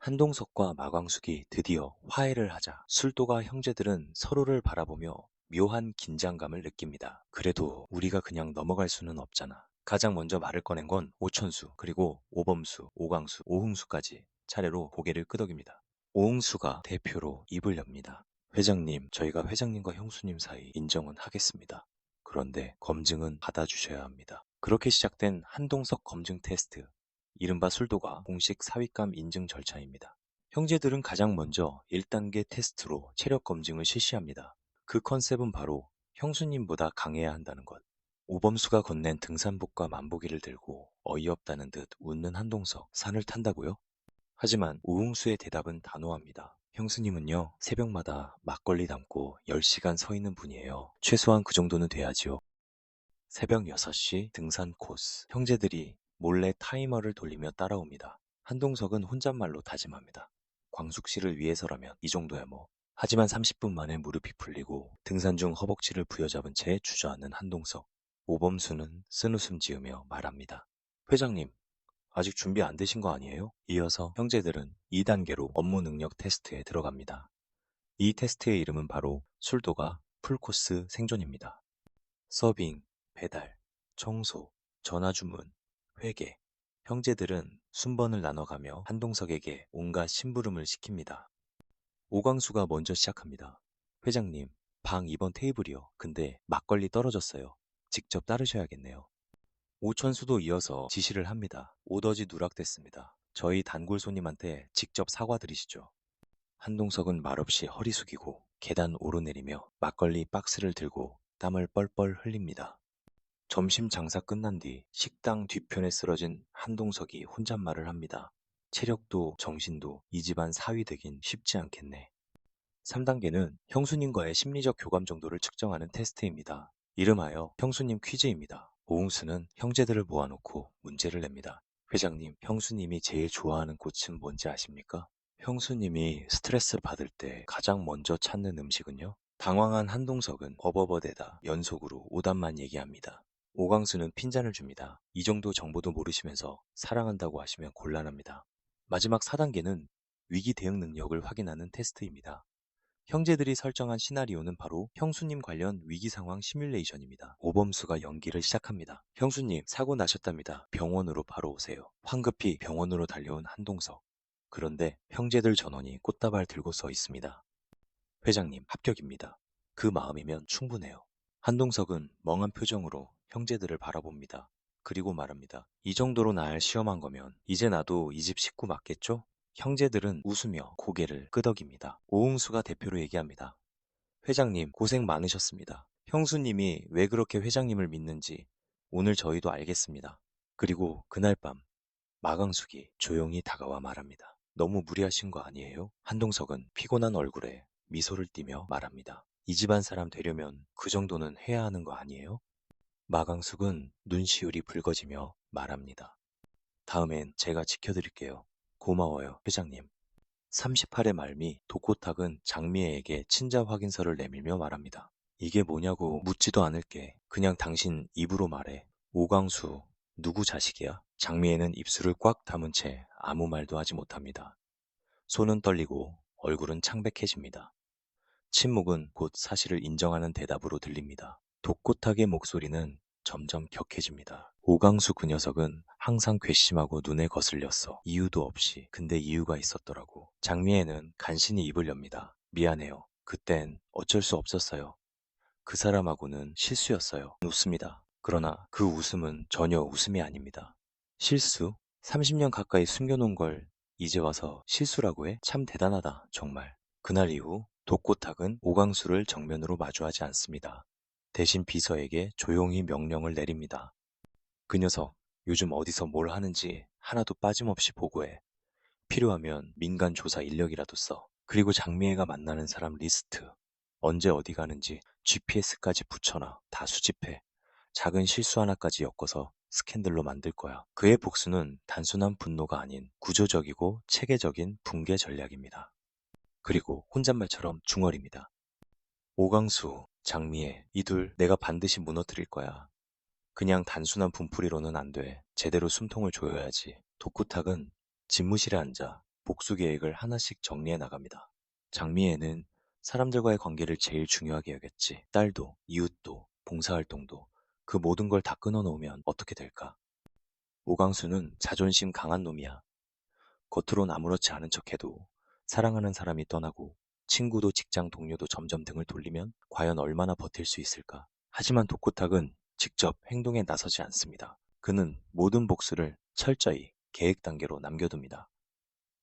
한동석과 마광숙이 드디어 화해를 하자 술도가 형제들은 서로를 바라보며 묘한 긴장감을 느낍니다. 그래도 우리가 그냥 넘어갈 수는 없잖아. 가장 먼저 말을 꺼낸 건 오천수, 그리고 오범수, 오광수, 오흥수까지 차례로 고개를 끄덕입니다. 오흥수가 대표로 입을 엽니다. 회장님, 저희가 회장님과 형수님 사이 인정은 하겠습니다. 그런데 검증은 받아주셔야 합니다. 그렇게 시작된 한동석 검증 테스트. 이른바 술도가 공식 사윗감 인증 절차입니다. 형제들은 가장 먼저 1단계 테스트로 체력 검증을 실시합니다. 그 컨셉은 바로 형수님보다 강해야 한다는 것. 오범수가 건넨 등산복과 만보기를 들고 어이없다는 듯 웃는 한동석, 산을 탄다고요? 하지만 우웅수의 대답은 단호합니다. 형수님은요, 새벽마다 막걸리 담고 10시간 서 있는 분이에요. 최소한 그 정도는 돼야지요. 새벽 6시 등산 코스. 형제들이 몰래 타이머를 돌리며 따라옵니다. 한동석은 혼잣말로 다짐합니다. 광숙 씨를 위해서라면 이 정도야 뭐. 하지만 30분 만에 무릎이 풀리고 등산 중 허벅지를 부여잡은 채 주저앉는 한동석. 오범수는 쓴웃음 지으며 말합니다. 회장님, 아직 준비 안 되신 거 아니에요? 이어서 형제들은 2단계로 업무 능력 테스트에 들어갑니다. 이 테스트의 이름은 바로 술도가 풀코스 생존입니다. 서빙, 배달, 청소, 전화주문, 회계. 형제들은 순번을 나눠가며 한동석에게 온갖 심부름을 시킵니다. 오광수가 먼저 시작합니다. 회장님, 방 2번 테이블이요. 근데 막걸리 떨어졌어요. 직접 따르셔야겠네요. 오천수도 이어서 지시를 합니다. 오더지 누락됐습니다. 저희 단골 손님한테 직접 사과드리시죠. 한동석은 말없이 허리 숙이고 계단 오르내리며 막걸리 박스를 들고 땀을 뻘뻘 흘립니다. 점심 장사 끝난 뒤 식당 뒤편에 쓰러진 한동석이 혼잣말을 합니다. 체력도 정신도 이 집안 사위 되긴 쉽지 않겠네. 3단계는 형수님과의 심리적 교감 정도를 측정하는 테스트입니다. 이름하여 형수님 퀴즈입니다. 오웅수는 형제들을 모아놓고 문제를 냅니다. 회장님, 형수님이 제일 좋아하는 꽃은 뭔지 아십니까? 형수님이 스트레스 받을 때 가장 먼저 찾는 음식은요? 당황한 한동석은 버버버대다 연속으로 오답만 얘기합니다. 오광수는 핀잔을 줍니다. 이 정도 정보도 모르시면서 사랑한다고 하시면 곤란합니다. 마지막 4단계는 위기 대응 능력을 확인하는 테스트입니다. 형제들이 설정한 시나리오는 바로 형수님 관련 위기 상황 시뮬레이션입니다. 오범수가 연기를 시작합니다. 형수님, 사고 나셨답니다. 병원으로 바로 오세요. 황급히 병원으로 달려온 한동석. 그런데 형제들 전원이 꽃다발 들고 서 있습니다. 회장님, 합격입니다. 그 마음이면 충분해요. 한동석은 멍한 표정으로 형제들을 바라봅니다. 그리고 말합니다. 이 정도로 날 시험한 거면 이제 나도 이 집 식구 맞겠죠? 형제들은 웃으며 고개를 끄덕입니다. 오흥수가 대표로 얘기합니다. 회장님, 고생 많으셨습니다. 형수님이 왜 그렇게 회장님을 믿는지 오늘 저희도 알겠습니다. 그리고 그날 밤 마강숙이 조용히 다가와 말합니다. 너무 무리하신 거 아니에요? 한동석은 피곤한 얼굴에 미소를 띠며 말합니다. 이 집안 사람 되려면 그 정도는 해야 하는 거 아니에요? 마강숙은 눈시울이 붉어지며 말합니다. 다음엔 제가 지켜드릴게요. 고마워요, 회장님. 38의 말미 독고탁은 장미애에게 친자 확인서를 내밀며 말합니다. 이게 뭐냐고 묻지도 않을게. 그냥 당신 입으로 말해. 오광수, 누구 자식이야? 장미애는 입술을 꽉 다문 채 아무 말도 하지 못합니다. 손은 떨리고 얼굴은 창백해집니다. 침묵은 곧 사실을 인정하는 대답으로 들립니다. 독고탁의 목소리는 점점 격해집니다. 오강수 그 녀석은 항상 괘씸하고 눈에 거슬렸어. 이유도 없이. 근데 이유가 있었더라고. 장미애는 간신히 입을 엽니다. 미안해요. 그땐 어쩔 수 없었어요. 그 사람하고는 실수였어요. 웃습니다. 그러나 그 웃음은 전혀 웃음이 아닙니다. 실수? 30년 가까이 숨겨놓은 걸 이제 와서 실수라고 해? 참 대단하다, 정말. 그날 이후 독고탁은 오광수를 정면으로 마주하지 않습니다. 대신 비서에게 조용히 명령을 내립니다. 그 녀석, 요즘 어디서 뭘 하는지 하나도 빠짐없이 보고해. 필요하면 민간 조사 인력이라도 써. 그리고 장미애가 만나는 사람 리스트. 언제 어디 가는지 GPS까지 붙여놔. 다 수집해. 작은 실수 하나까지 엮어서 스캔들로 만들 거야. 그의 복수는 단순한 분노가 아닌 구조적이고 체계적인 붕괴 전략입니다. 그리고 혼잣말처럼 중얼입니다. 오광수, 장미애, 이 둘 내가 반드시 무너뜨릴 거야. 그냥 단순한 분풀이로는 안 돼. 제대로 숨통을 조여야지. 독구탁은 집무실에 앉아 복수 계획을 하나씩 정리해 나갑니다. 장미애는 사람들과의 관계를 제일 중요하게 여겼지. 딸도, 이웃도, 봉사활동도 그 모든 걸 다 끊어놓으면 어떻게 될까? 오강수는 자존심 강한 놈이야. 겉으론 아무렇지 않은 척해도 사랑하는 사람이 떠나고 친구도 직장 동료도 점점 등을 돌리면 과연 얼마나 버틸 수 있을까? 하지만 독고탁은 직접 행동에 나서지 않습니다. 그는 모든 복수를 철저히 계획 단계로 남겨둡니다.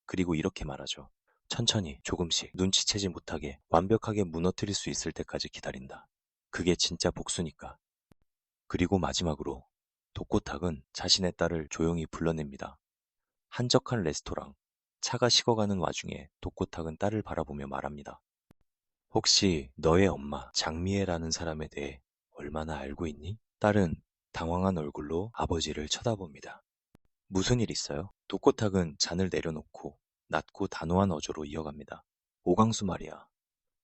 그리고 이렇게 말하죠. 천천히 조금씩 눈치채지 못하게 완벽하게 무너뜨릴 수 있을 때까지 기다린다. 그게 진짜 복수니까. 그리고 마지막으로 독고탁은 자신의 딸을 조용히 불러냅니다. 한적한 레스토랑, 차가 식어가는 와중에 독고탁은 딸을 바라보며 말합니다. 혹시 너의 엄마 장미애라는 사람에 대해 얼마나 알고 있니? 딸은 당황한 얼굴로 아버지를 쳐다봅니다. 무슨 일 있어요? 독고탁은 잔을 내려놓고 낮고 단호한 어조로 이어갑니다. 오강수 말이야.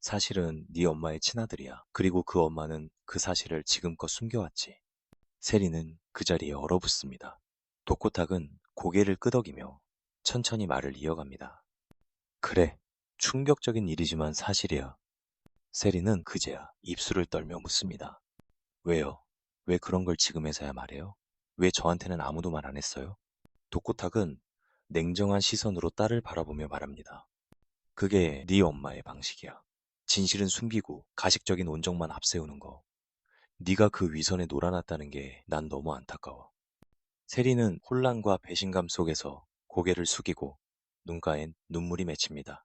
사실은 네 엄마의 친아들이야. 그리고 그 엄마는 그 사실을 지금껏 숨겨왔지. 세리는 그 자리에 얼어붙습니다. 독고탁은 고개를 끄덕이며 천천히 말을 이어갑니다. 그래, 충격적인 일이지만 사실이야. 세리는 그제야 입술을 떨며 묻습니다. 왜요? 왜 그런 걸 지금에서야 말해요? 왜 저한테는 아무도 말 안 했어요? 독고탁은 냉정한 시선으로 딸을 바라보며 말합니다. 그게 네 엄마의 방식이야. 진실은 숨기고 가식적인 온정만 앞세우는 거. 네가 그 위선에 놀아났다는 게 난 너무 안타까워. 세리는 혼란과 배신감 속에서 고개를 숙이고 눈가엔 눈물이 맺힙니다.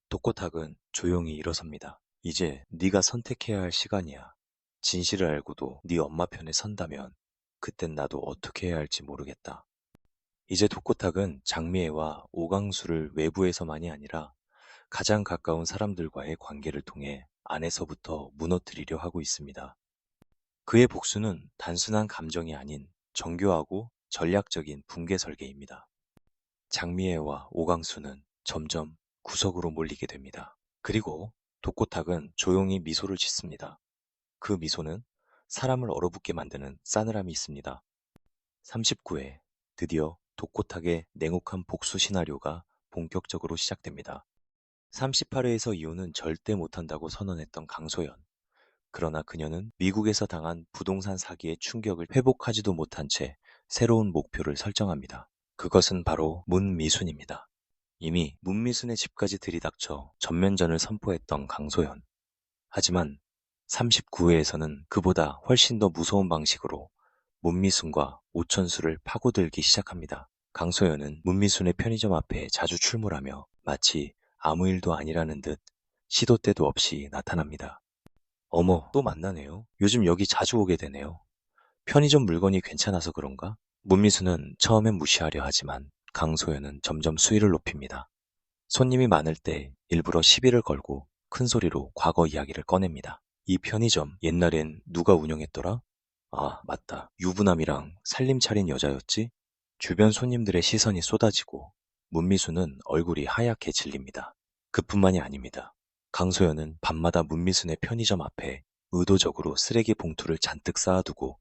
독고탁은 조용히 일어섭니다. 이제 네가 선택해야 할 시간이야. 진실을 알고도 네 엄마 편에 선다면 그땐 나도 어떻게 해야 할지 모르겠다. 이제 독고탁은 장미애와 오강수를 외부에서만이 아니라 가장 가까운 사람들과의 관계를 통해 안에서부터 무너뜨리려 하고 있습니다. 그의 복수는 단순한 감정이 아닌 정교하고 전략적인 붕괴 설계입니다. 장미애와 오강수는 점점 구석으로 몰리게 됩니다. 그리고 독고탁은 조용히 미소를 짓습니다. 그 미소는 사람을 얼어붙게 만드는 싸늘함이 있습니다. 39회 드디어 독고탁의 냉혹한 복수 시나리오가 본격적으로 시작됩니다. 38회에서 이혼은 절대 못한다고 선언했던 강소연. 그러나 그녀는 미국에서 당한 부동산 사기의 충격을 회복하지도 못한 채 새로운 목표를 설정합니다. 그것은 바로 문미순입니다. 이미 문미순의 집까지 들이닥쳐 전면전을 선포했던 강소연. 하지만 39회에서는 그보다 훨씬 더 무서운 방식으로 문미순과 오천수를 파고들기 시작합니다. 강소연은 문미순의 편의점 앞에 자주 출몰하며 마치 아무 일도 아니라는 듯 시도 때도 없이 나타납니다. 어머, 또 만나네요. 요즘 여기 자주 오게 되네요. 편의점 물건이 괜찮아서 그런가? 문미수는 처음엔 무시하려 하지만 강소연은 점점 수위를 높입니다. 손님이 많을 때 일부러 시비를 걸고 큰 소리로 과거 이야기를 꺼냅니다. 이 편의점 옛날엔 누가 운영했더라? 아, 맞다. 유부남이랑 살림 차린 여자였지? 주변 손님들의 시선이 쏟아지고 문미수는 얼굴이 하얗게 질립니다. 그뿐만이 아닙니다. 강소연은 밤마다 문미순의 편의점 앞에 의도적으로 쓰레기 봉투를 잔뜩 쌓아두고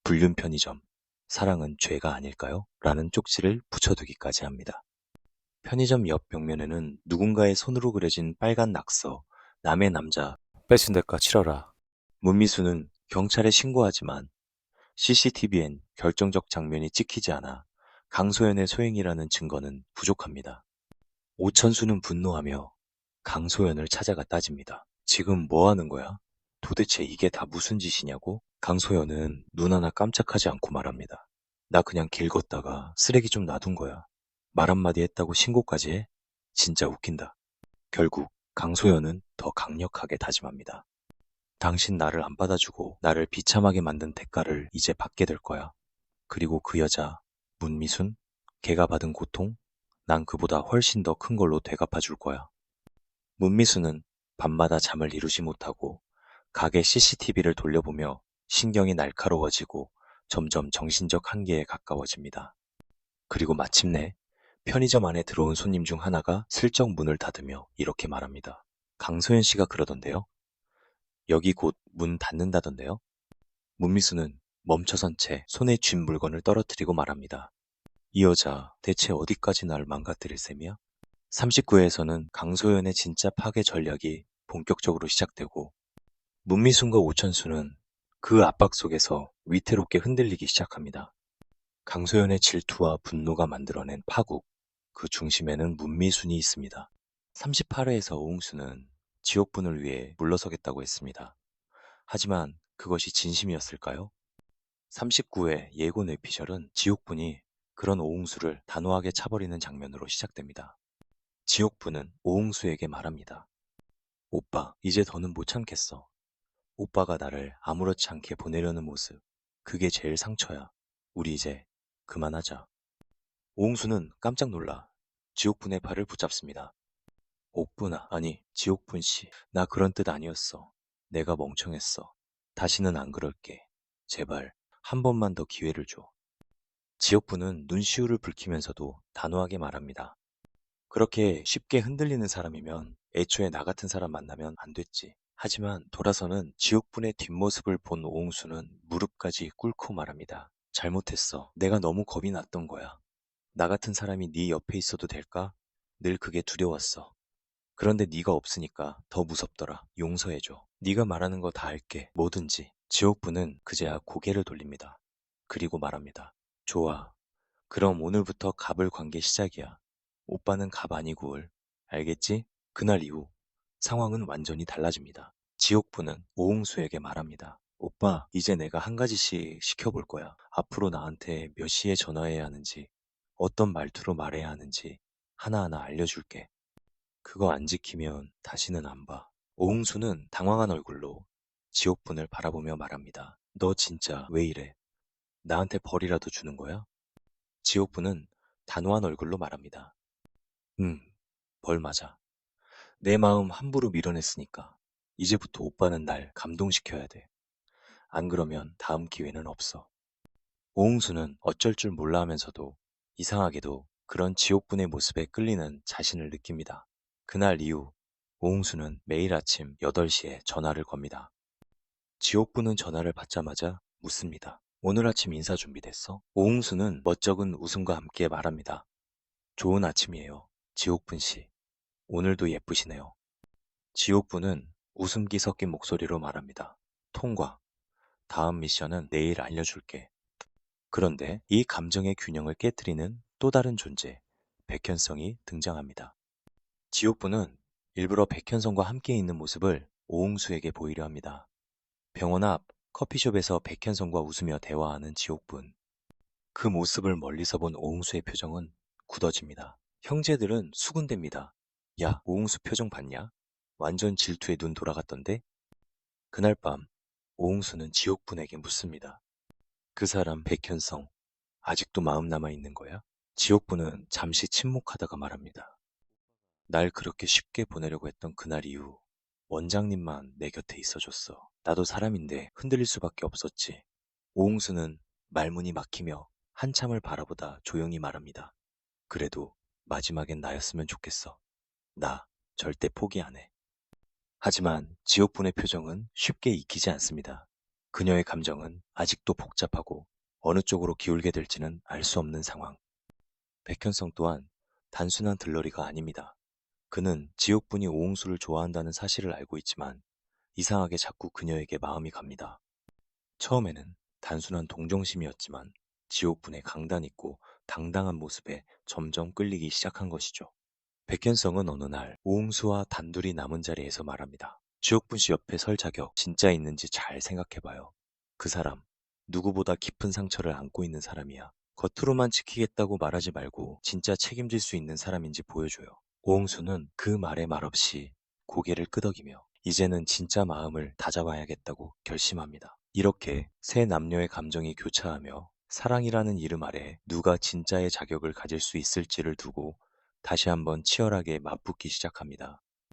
불륜 편의점, 사랑은 죄가 아닐까요? 라는 쪽지를 붙여두기까지 합니다. 편의점 옆 벽면에는 누군가의 손으로 그려진 빨간 낙서, 남의 남자, 뺏은 대가 치러라. 문미수는 경찰에 신고하지만 CCTV엔 결정적 장면이 찍히지 않아 강소연의 소행이라는 증거는 부족합니다. 오천수는 분노하며 강소연을 찾아가 따집니다. 지금 뭐 하는 거야? 도대체 이게 다 무슨 짓이냐고? 강소연은 눈 하나 깜짝하지 않고 말합니다. 나 그냥 길 걷다가 쓰레기 좀 놔둔 거야. 말 한마디 했다고 신고까지 해? 진짜 웃긴다. 결국 강소연은 더 강력하게 다짐합니다. 당신 나를 안 받아주고 나를 비참하게 만든 대가를 이제 받게 될 거야. 그리고 그 여자, 문미순? 걔가 받은 고통? 난 그보다 훨씬 더 큰 걸로 되갚아 줄 거야. 문미수는 밤마다 잠을 이루지 못하고 가게 CCTV를 돌려보며 신경이 날카로워지고 점점 정신적 한계에 가까워집니다. 그리고 마침내 편의점 안에 들어온 손님 중 하나가 슬쩍 문을 닫으며 이렇게 말합니다. 강소연 씨가 그러던데요. 여기 곧 문 닫는다던데요. 문미수는 멈춰선 채 손에 쥔 물건을 떨어뜨리고 말합니다. 이 여자 대체 어디까지 날 망가뜨릴 셈이야? 39회에서는 강소연의 진짜 파괴 전략이 본격적으로 시작되고 문미순과 오천수는 그 압박 속에서 위태롭게 흔들리기 시작합니다. 강소연의 질투와 분노가 만들어낸 파국, 그 중심에는 문미순이 있습니다. 38회에서 오웅수는 지옥분을 위해 물러서겠다고 했습니다. 하지만 그것이 진심이었을까요? 39회 예고 뇌피셜은 지옥분이 그런 오웅수를 단호하게 차버리는 장면으로 시작됩니다. 지옥분은 오웅수에게 말합니다. 오빠, 이제 더는 못 참겠어. 오빠가 나를 아무렇지 않게 보내려는 모습. 그게 제일 상처야. 우리 이제 그만하자. 오웅수는 깜짝 놀라 지옥분의 팔을 붙잡습니다. 옥분아, 아니, 지옥분 씨. 나 그런 뜻 아니었어. 내가 멍청했어. 다시는 안 그럴게. 제발, 한 번만 더 기회를 줘. 지옥분은 눈시울을 붉히면서도 단호하게 말합니다. 그렇게 쉽게 흔들리는 사람이면 애초에 나 같은 사람 만나면 안 됐지. 하지만 돌아서는 지옥분의 뒷모습을 본 오홍수는 무릎까지 꿇고 말합니다. 잘못했어. 내가 너무 겁이 났던 거야. 나 같은 사람이 네 옆에 있어도 될까? 늘 그게 두려웠어. 그런데 네가 없으니까 더 무섭더라. 용서해줘. 네가 말하는 거 다 할게. 뭐든지. 지옥분은 그제야 고개를 돌립니다. 그리고 말합니다. 좋아. 그럼 오늘부터 갑을 관계 시작이야. 오빠는 갑 아니고 을. 알겠지? 그날 이후 상황은 완전히 달라집니다. 지옥부는 오홍수에게 말합니다. 오빠, 이제 내가 한 가지씩 시켜볼 거야. 앞으로 나한테 몇 시에 전화해야 하는지, 어떤 말투로 말해야 하는지 하나하나 알려줄게. 그거 안 지키면 다시는 안 봐. 오홍수는 당황한 얼굴로 지옥분을 바라보며 말합니다. 너 진짜 왜 이래? 나한테 벌이라도 주는 거야? 지옥분은 단호한 얼굴로 말합니다. 벌 맞아. 내 마음 함부로 밀어냈으니까. 이제부터 오빠는 날 감동시켜야 돼. 안 그러면 다음 기회는 없어. 오홍수는 어쩔 줄 몰라 하면서도 이상하게도 그런 지옥분의 모습에 끌리는 자신을 느낍니다. 그날 이후 오홍수는 매일 아침 8시에 전화를 겁니다. 지옥분은 전화를 받자마자 묻습니다. 오늘 아침 인사 준비됐어? 오홍수는 멋쩍은 웃음과 함께 말합니다. 좋은 아침이에요. 지옥분 씨. 오늘도 예쁘시네요. 지옥분은 웃음기 섞인 목소리로 말합니다. 통과. 다음 미션은 내일 알려줄게. 그런데 이 감정의 균형을 깨뜨리는 또 다른 존재, 백현성이 등장합니다. 지옥분은 일부러 백현성과 함께 있는 모습을 오홍수에게 보이려 합니다. 병원 앞 커피숍에서 백현성과 웃으며 대화하는 지옥분. 그 모습을 멀리서 본 오홍수의 표정은 굳어집니다. 형제들은 수군댑니다. 야, 오홍수 표정 봤냐? 완전 질투에 눈 돌아갔던데? 그날 밤 오홍수는 지옥분에게 묻습니다. 그 사람 백현성 아직도 마음 남아있는 거야? 지옥분은 잠시 침묵하다가 말합니다. 날 그렇게 쉽게 보내려고 했던 그날 이후 원장님만 내 곁에 있어줬어. 나도 사람인데 흔들릴 수밖에 없었지. 오홍수는 말문이 막히며 한참을 바라보다 조용히 말합니다. 그래도 마지막엔 나였으면 좋겠어. 나 절대 포기 안 해. 하지만 지옥분의 표정은 쉽게 익히지 않습니다. 그녀의 감정은 아직도 복잡하고 어느 쪽으로 기울게 될지는 알 수 없는 상황. 백현성 또한 단순한 들러리가 아닙니다. 그는 지옥분이 오홍수를 좋아한다는 사실을 알고 있지만 이상하게 자꾸 그녀에게 마음이 갑니다. 처음에는 단순한 동정심이었지만 지옥분의 강단 있고 당당한 모습에 점점 끌리기 시작한 것이죠. 백현성은 어느 날 오홍수와 단둘이 남은 자리에서 말합니다. 지옥분 씨 옆에 설 자격 진짜 있는지 잘 생각해봐요. 그 사람 누구보다 깊은 상처를 안고 있는 사람이야. 겉으로만 지키겠다고 말하지 말고 진짜 책임질 수 있는 사람인지 보여줘요. 오홍수는 그 말에 말없이 고개를 끄덕이며 이제는 진짜 마음을 다잡아야겠다고 결심합니다. 이렇게 세 남녀의 감정이 교차하며 사랑이라는 이름 아래 누가 진짜의 자격을 가질 수 있을지를 두고 다시 한번 치열하게 맞붙기 시작합니다.